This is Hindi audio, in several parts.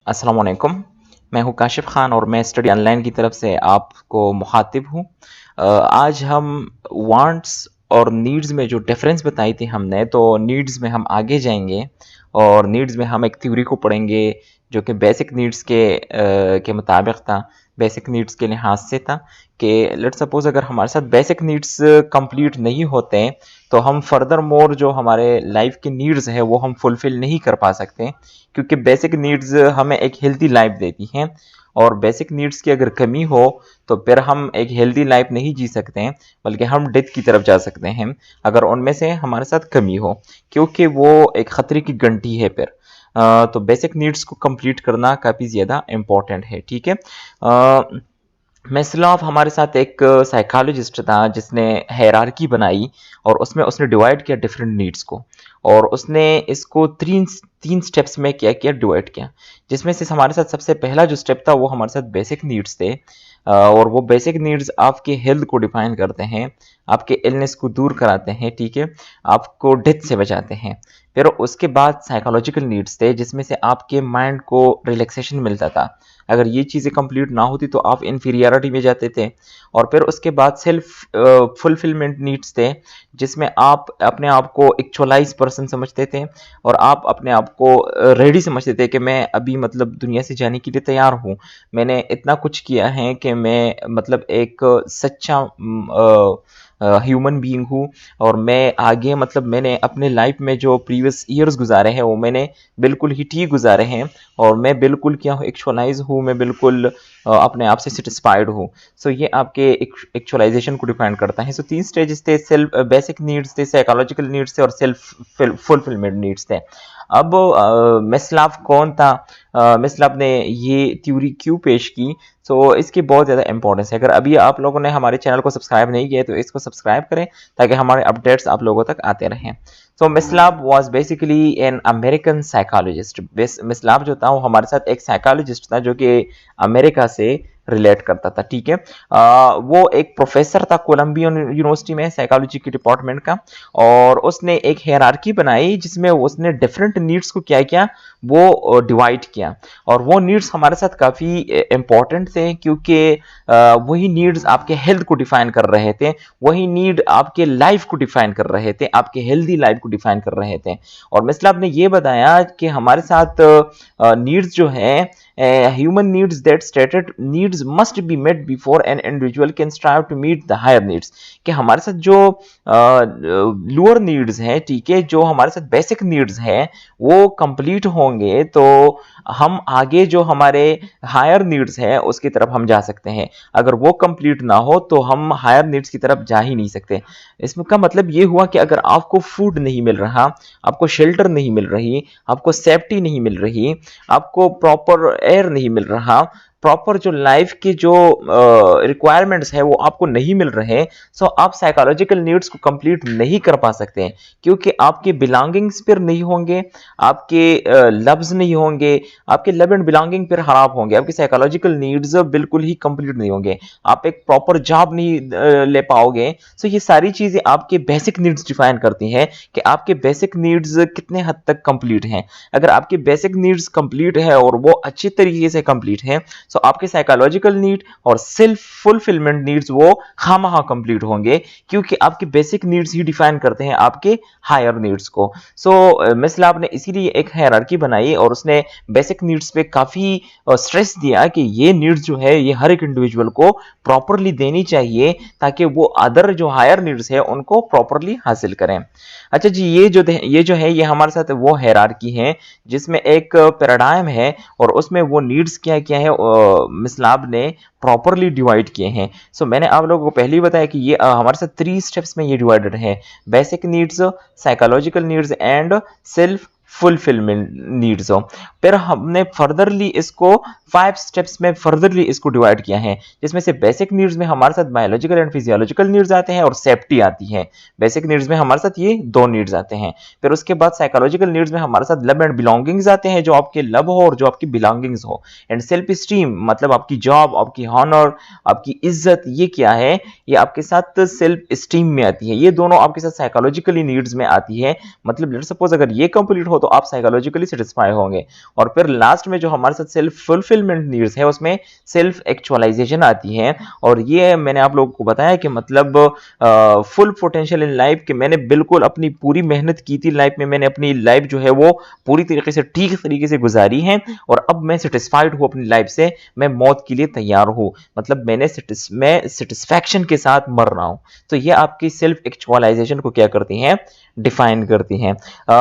अस्सलाम वालेकुम। मैं हूँ काशिफ खान और मैं स्टडी ऑनलाइन की तरफ से आपको मुखातिब हूँ। आज हम वांट्स और नीड्स में जो डिफरेंस बताई थी हमने, तो नीड्स में हम आगे जाएंगे और नीड्स में हम एक थ्योरी को पढ़ेंगे जो कि बेसिक नीड्स के मुताबिक था, बेसिक नीड्स के लिहाज से था कि लेट्स सपोज अगर हमारे साथ बेसिक नीड्स कंप्लीट नहीं होते तो हम फर्दर मोर जो हमारे लाइफ के नीड्स है वो हम फुलफिल नहीं कर पा सकते, क्योंकि बेसिक नीड्स हमें एक हेल्दी लाइफ देती हैं और बेसिक नीड्स की अगर कमी हो तो फिर हम एक हेल्दी लाइफ नहीं जी सकते हैं, बल्कि हम डेथ की तरफ जा सकते हैं अगर उनमें से हमारे साथ कमी हो, क्योंकि वो एक खतरे की घंटी है फिर। तो बेसिक नीड्स को कंप्लीट करना काफ़ी ज़्यादा इम्पोर्टेंट है। ठीक है। मेस्लॉफ हमारे साथ एक साइकोलॉजिस्ट था जिसने हायरार्की बनाई और उसमें उसने डिवाइड किया डिफरेंट नीड्स को, और उसने इसको तीन तीन स्टेप्स में क्या किया, डिवाइड किया। जिसमें से हमारे साथ सबसे पहला जो स्टेप था वो हमारे साथ बेसिक नीड्स थे, और वो बेसिक नीड्स आपके हेल्थ को डिफाइन करते हैं, आपके इलनेस को दूर कराते हैं, ठीक है, आपको डेथ से बचाते हैं। फिर उसके बाद साइकोलॉजिकल नीड्स थे जिसमें से आपके माइंड को रिलैक्सेशन मिलता था। अगर ये चीज़ें कंप्लीट ना होती तो आप इन्फीरियरिटी में जाते थे। और फिर उसके बाद सेल्फ फुलफिलमेंट नीड्स थे जिसमें आप अपने आप को एक्चुअलाइज पर्सन समझते थे और आप अपने आप को रेडी समझते थे कि मैं अभी मतलब दुनिया से जाने के लिए तैयार हूँ, मैंने इतना कुछ किया है कि मैं मतलब एक सच्चा ह्यूमन बीइंग हूँ, और मैं आगे मतलब मैंने अपने लाइफ में जो प्रीवियस ईयर्स गुजारे हैं वो मैंने बिल्कुल ही ठीक गुजारे हैं, और मैं बिल्कुल क्या हूँ, एक्चुअलाइज हूँ, मैं बिल्कुल अपने आप से सेटिस्फाइड हूँ। सो ये आपके एक्चुअलाइजेशन को डिफाइन करता है। सो तीन स्टेजेस थे, सेल्फ बेसिक नीड्स थे, साइकोलॉजिकल नीड्स थे और सेल्फ फुलफिलमेंट नीड्स थे। अब मेस्लाव कौन था, मेस्लाव ने ये थ्योरी क्यों पेश की, सो इसकी बहुत ज़्यादा इंपॉर्टेंस है। अगर अभी आप लोगों ने हमारे चैनल को सब्सक्राइब नहीं किया तो इसको सब्सक्राइब करें ताकि हमारे अपडेट्स आप लोगों तक आते रहें। So Maslow was basically an American psychologist. Maslow जो था वो हमारे साथ एक साइकोलॉजिस्ट था जो कि अमेरिका से रिलेट करता था। ठीक है। वो एक प्रोफेसर था कोलंबिया यूनिवर्सिटी में साइकोलॉजी के डिपार्टमेंट का, और उसने एक हायरार्की बनाई जिसमें उसने डिफरेंट नीड्स को क्या किया, वो डिवाइड किया। और वो नीड्स हमारे साथ काफ़ी इंपॉर्टेंट थे क्योंकि वही नीड्स आपके हेल्थ को डिफाइन कर रहे थे, वही नीड आपके लाइफ को डिफाइन कर रहे थे, आपके हेल्दी लाइफ को डिफाइन कर रहे थे। और मिस्लाब ने ये बताया कि हमारे साथ नीड्स जो है, human needs that stated needs must be met before an individual can strive to meet the higher needs। कि हमारे साथ जो लोअर नीड्स हैं, ठीक है, जो हमारे साथ बेसिक नीड्स हैं वो कंप्लीट होंगे तो हम आगे जो हमारे हायर नीड्स है उसकी तरफ हम जा सकते हैं। अगर वो कंप्लीट ना हो तो हम हायर नीड्स की तरफ जा ही नहीं सकते। इसमें का मतलब ये हुआ कि अगर आपको फूड नहीं मिल रहा, आपको शेल्टर नहीं मिल रही, आपको सेफ्टी नहीं मिल रही, आपको प्रॉपर एयर नहीं मिल रहा, प्रॉपर जो लाइफ की जो रिक्वायरमेंट्स है वो आपको नहीं मिल रहे, सो आप साइकोलॉजिकल नीड्स को कंप्लीट नहीं कर पा सकते हैं, क्योंकि आपके बिलोंगिंग्स फिर नहीं होंगे, आपके लव्स नहीं होंगे, आपके लव एंड बिलोंगिंग फिर खराब होंगे, आपके साइकोलॉजिकल नीड्स बिल्कुल ही कंप्लीट नहीं होंगे, आप एक प्रॉपर जॉब नहीं ले पाओगे। सो ये सारी चीजें आपके बेसिक नीड्स डिफाइन करती हैं कि आपके बेसिक नीड्स कितने हद तक कंप्लीट हैं। अगर आपके बेसिक नीड्स कंप्लीट है और वो अच्छी तरीके से कंप्लीट है, सो आपके साइकोलॉजिकल नीड और सेल्फ फुलफिलमेंट नीड्स वो खामखा कंप्लीट होंगे, क्योंकि आपके बेसिक नीड्स ही डिफाइन करते हैं आपके हायर नीड्स को। सो मिस्लाब ने इसीलिए एक हायरार्की बनाई और उसने बेसिक नीड्स पे काफी स्ट्रेस दिया कि ये नीड्स जो है ये हर एक इंडिविजुअल को प्रॉपरली देनी चाहिए ताकि वो अदर जो हायर नीड्स है उनको प्रॉपरली हासिल करें। अच्छा जी, ये जो है ये हमारे साथ वो हायरार्की है जिसमें एक पैराडाइम है और उसमें वो नीड्स क्या क्या है मिस्लाब ने प्रॉपरली डिवाइड किए हैं। सो मैंने आप लोगों को पहले ही बताया कि ये हमारे साथ 3 स्टेप्स में ये डिवाइडेड है, basic needs, psychological needs and self fulfilment needs हो। फिर हमने फर्दरली इसको 5 स्टेप्स में फर्दरली इसको डिवाइड किया है, जिसमें से बेसिक नीड्स में हमारे साथ बायोलॉजिकल एंड फिजियोलॉजिकल नीड्स आते हैं और सेफ्टी आती है। बेसिक नीड्स में हमारे साथ ये 2 नीड्स आते हैं। फिर उसके बाद साइकोलॉजिकल नीड्स में हमारे साथ लव एंड बिलोंगिंग्स आते हैं, जो आपके लव हो और जो आपकी बिलोंगिंग्स हो। एंड सेल्फ स्टीम मतलब आपकी जॉब, आपकी हॉनर, आपकी इज्जत, ये क्या है, ये आपके साथ सेल्फ स्टीम में आती है। ये दोनों आपके साथ साइकोलॉजिकली नीड्स में आती है। मतलब लेट्स सपोज अगर ये कंप्लीट हो तो आप साइकोलॉजिकली सेटिस्फाई होंगे। और फिर लास्ट में जो हमारे साथ सेल्फ फुलफिलमेंट नीड्स है उसमें सेल्फ एक्चुअलाइजेशन आती है। और ये मैंने आप लोगों को बताया कि मतलब फुल पोटेंशियल इन लाइफ, कि मैंने बिल्कुल अपनी पूरी मेहनत की थी लाइफ में, मैंने अपनी लाइफ जो है वो पूरी तरीके से ठीक तरीके से गुजारी है और अब मैं सेटिस्फाइड हूं अपनी लाइफ से, मैं मौत के लिए तैयार हूं, मतलब मैं सेटिस्फैक्शन के साथ मर रहा हूं। तो ये आपकी सेल्फ एक्चुअलाइजेशन को क्या करती हैं, डिफाइन करती हैं।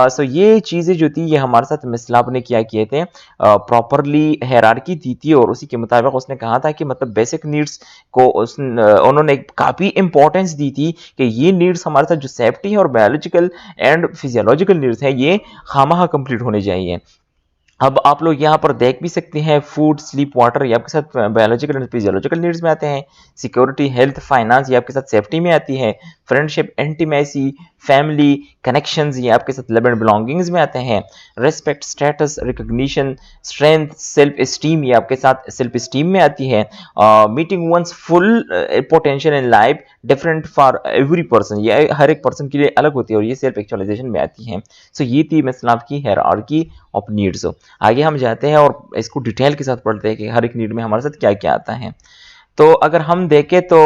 सो ये चीजें जो थी ये हमारे साथ मिसलाब ने क्या किए थे, प्रॉपरली हायरार्की दी थी और उसी के मुताबिक उसने कहा था कि मतलब बेसिक नीड्स को उन्होंने काफी इंपॉर्टेंस दी थी कि ये नीड्स हमारे साथ जो सेफ्टी है और बायोलॉजिकल एंड फिजियोलॉजिकल नीड्स है ये खामखा कंप्लीट होने चाहिए। अब आप लोग यहाँ पर देख भी सकते हैं, फूड, स्लीप, वाटर ये आपके साथ बायोलॉजिकल एंड फिजियोलॉजिकल नीड्स में आते हैं। सिक्योरिटी, हेल्थ, फाइनेंस ये आपके साथ सेफ्टी में आती है। फ्रेंडशिप, इंटीमेसी, फैमिली, कनेक्शंस ये आपके साथ लव एंड बिलोंगिंग्स में आते हैं। Respect, status, recognition, strength, self esteem ये आपके साथ सेल्फ एस्टीम में आती है। Meeting one's full potential in life different for every person, ये हर एक पर्सन के लिए अलग होती है और ये सेल्फ एक्चुअलाइजेशन में आती है। सो ये थी मसला की हायरार्की ऑफ नीड्स। आगे हम जाते हैं और इसको डिटेल के साथ पढ़ते हैं कि हर एक नीड में हमारे साथ क्या क्या आता है। तो अगर हम देखें तो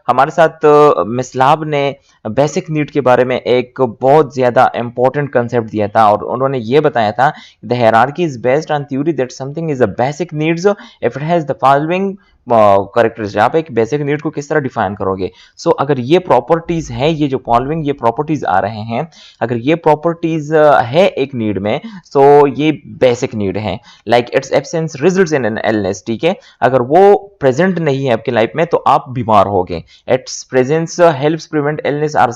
हमारे साथ मिसलाब ने बेसिक नीड के बारे में एक बहुत ज़्यादा इंपॉर्टेंट कंसेप्ट दिया था और उन्होंने ये बताया था, the hierarchy is based on theory that something is a basic needs if it has the following characteristic. आप एक बेसिक नीड को किस तरह डिफाइन करोगे? सो अगर ये प्रॉपर्टीज हैं, ये जो फॉलोइंग ये प्रॉपर्टीज आ रहे हैं, अगर ये प्रॉपर्टीज है एक नीड में, सो ये बेसिक नीड है। Like it's absence results in an illness, ठीक है, अगर वो प्रेजेंट नहीं है आपकी लाइफ में तो आप बीमार होगे। It's presence helps prevent illness और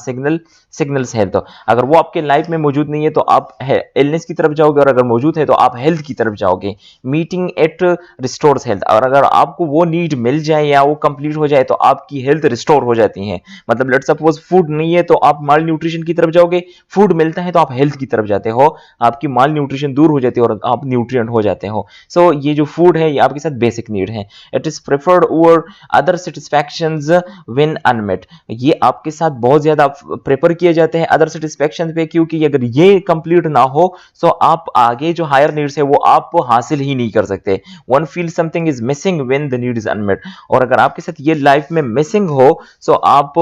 सिग्नल्स हेल्थ, अगर वो आपके लाइफ में मौजूद नहीं है तो आप इलनेस की तरफ जाओगे और अगर मौजूद है तो आप हेल्थ की तरफ जाओगे। मीटिंग इट रिस्टोर्स हेल्थ, और अगर आपको वो नीड मिल जाए या वो कंप्लीट हो जाए तो आपकी हेल्थ रिस्टोर हो जाती है। मतलब लेट्स सपोज फूड नहीं है तो आप माल न्यूट्रिशन की तरफ जाओगे, फूड मिलता है तो आप हेल्थ की तरफ जाते हो, आपकी माल न्यूट्रिशन दूर हो जाती है और आप न्यूट्रिएंट हो जाते हो। सो ये जो फूड है ये आपके साथ बेसिक नीड है। It is preferred over other satisfactions when unmet, ये आपके साथ बहुत ज्यादा प्रेफर किए जाते हैं अदर सेटिस्फैक्शन पे, क्योंकि अगर ये कंप्लीट ना हो तो आप आगे जो हायर नीड्स है वो आप हासिल ही नहीं कर सकते। One feel something is missing when the need is unmet, और अगर आपके साथ ये लाइफ में मिसिंग हो तो आप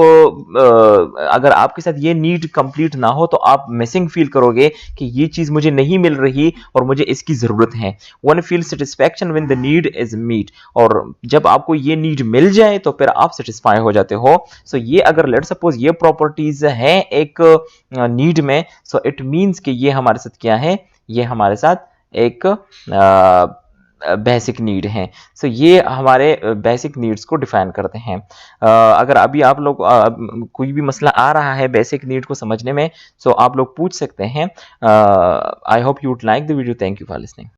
अगर आपके साथ ये नीड कंप्लीट ना हो तो आप मिसिंग फील करोगे कि ये चीज मुझे नहीं मिल रही और मुझे इसकी जरूरत है। One feel satisfaction when the need is meet, और जब आपको ये नीड मिल जाए तो फिर आप सेटिस्फाई हो जाते हो। सो ये अगर लेट सपोज ये प्रॉपर्टीज है एक नीड में, सो इट मींस कि ये हमारे साथ क्या है, ये हमारे साथ एक बेसिक नीड है। सो ये हमारे बेसिक नीड्स को डिफाइन करते हैं। अगर अभी आप लोग कोई भी मसला आ रहा है बेसिक नीड को समझने में, सो आप लोग पूछ सकते हैं। I hope you would like the video. Thank you for listening.